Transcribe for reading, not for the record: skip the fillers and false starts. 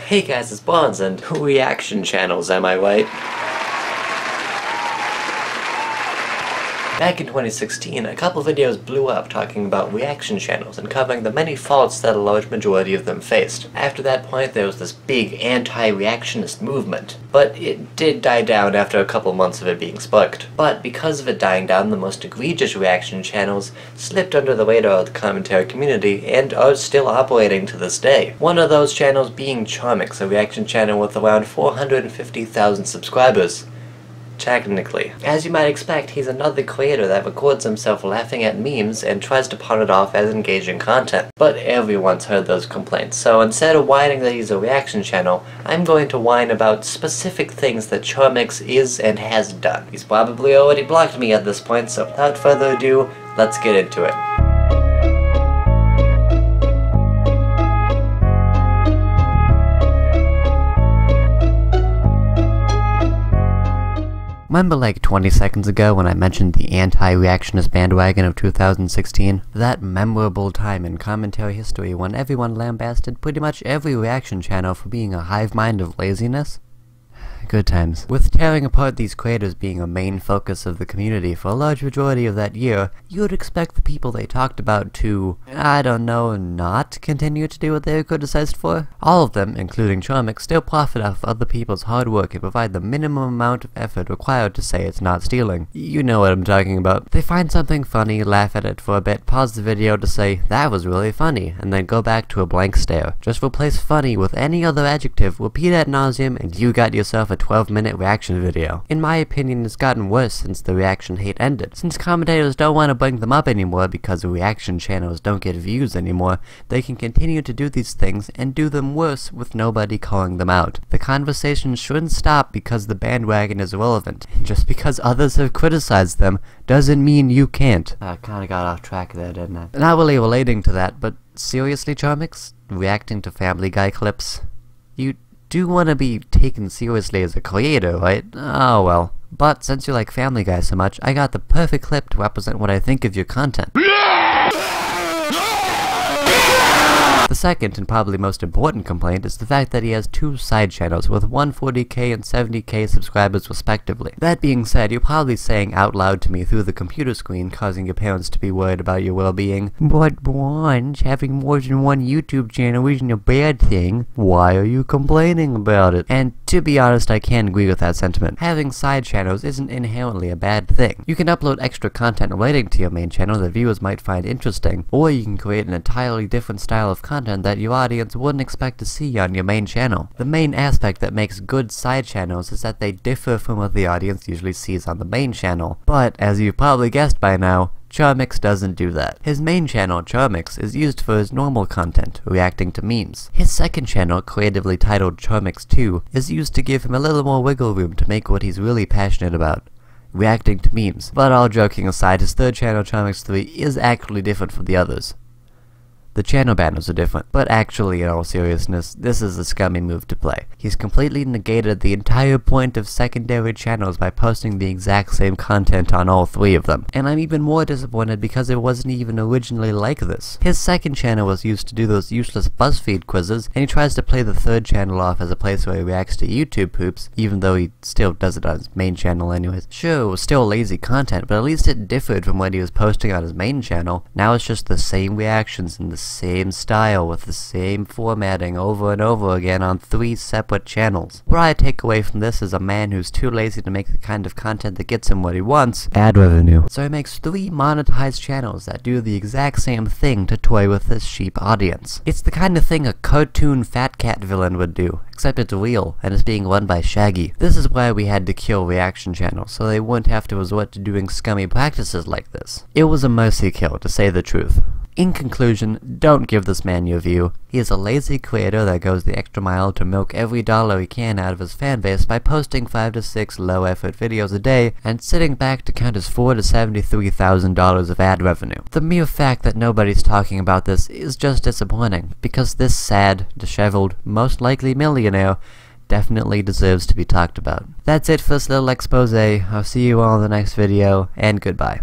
Hey guys, it's Bonds, and reaction channels, am I right? Back in 2016, a couple videos blew up talking about reaction channels and covering the many faults that a large majority of them faced. After that point, there was this big anti-reactionist movement, but it did die down after a couple months of it being sparked. But because of it dying down, the most egregious reaction channels slipped under the radar of the commentary community and are still operating to this day. One of those channels being Charmx, a reaction channel with around 450,000 subscribers. Technically. As you might expect, he's another creator that records himself laughing at memes and tries to pawn it off as engaging content. But everyone's heard those complaints, so instead of whining that he's a reaction channel, I'm going to whine about specific things that Charmx is and has done. He's probably already blocked me at this point, so without further ado, let's get into it. Remember like 20 seconds ago when I mentioned the anti-reactionist bandwagon of 2016? That memorable time in commentary history when everyone lambasted pretty much every reaction channel for being a hive mind of laziness? Good times. With tearing apart these creators being a main focus of the community for a large majority of that year, you would expect the people they talked about to, I don't know, not continue to do what they were criticized for? All of them, including Charmx, still profit off other people's hard work and provide the minimum amount of effort required to say it's not stealing. You know what I'm talking about. They find something funny, laugh at it for a bit, pause the video to say, that was really funny, and then go back to a blank stare. Just replace funny with any other adjective, repeat ad nauseum, and you got yourself a 12-minute reaction video. In my opinion, it's gotten worse since the reaction hate ended. Since commentators don't want to bring them up anymore because reaction channels don't get views anymore, they can continue to do these things and do them worse with nobody calling them out. The conversation shouldn't stop because the bandwagon is relevant. Just because others have criticized them doesn't mean you can't. I kinda got off track there, didn't I? Not really relating to that, but seriously, Charmx? Reacting to Family Guy clips? You do want to be taken seriously as a creator, right? Oh well. But since you like Family Guy so much, I got the perfect clip to represent what I think of your content. The second, and probably most important complaint, is the fact that he has two side channels with 140k and 70k subscribers respectively. That being said, you're probably saying out loud to me through the computer screen, causing your parents to be worried about your well-being, but Bonds, having more than one YouTube channel isn't a bad thing. Why are you complaining about it? And to be honest, I can agree with that sentiment. Having side channels isn't inherently a bad thing. You can upload extra content relating to your main channel that viewers might find interesting, or you can create an entirely different style of content that your audience wouldn't expect to see on your main channel. The main aspect that makes good side channels is that they differ from what the audience usually sees on the main channel. But, as you've probably guessed by now, Charmx doesn't do that. His main channel, Charmx, is used for his normal content, reacting to memes. His second channel, creatively titled Charmx 2, is used to give him a little more wiggle room to make what he's really passionate about, reacting to memes. But all joking aside, his third channel, Charmx 3, is actually different from the others. The channel banners are different, but actually, in all seriousness, this is a scummy move to play. He's completely negated the entire point of secondary channels by posting the exact same content on all three of them. And I'm even more disappointed because it wasn't even originally like this. His second channel was used to do those useless BuzzFeed quizzes, and he tries to play the third channel off as a place where he reacts to YouTube poops, even though he still does it on his main channel anyways. Sure, it was still lazy content, but at least it differed from what he was posting on his main channel. Now it's just the same reactions and the same style with the same formatting over and over again on three separate channels. What I take away from this is a man who's too lazy to make the kind of content that gets him what he wants, ad revenue. So he makes three monetized channels that do the exact same thing to toy with this sheep audience. It's the kind of thing a cartoon fat cat villain would do, except it's real, and it's being run by Shaggy. This is why we had to kill reaction channels, so they wouldn't have to resort to doing scummy practices like this. It was a mercy kill, to say the truth. In conclusion, don't give this man your view. He is a lazy creator that goes the extra mile to milk every dollar he can out of his fanbase by posting 5 to 6 low-effort videos a day and sitting back to count his $4,000 to $73,000 of ad revenue. The mere fact that nobody's talking about this is just disappointing, because this sad, disheveled, most likely millionaire definitely deserves to be talked about. That's it for this little expose. I'll see you all in the next video, and goodbye.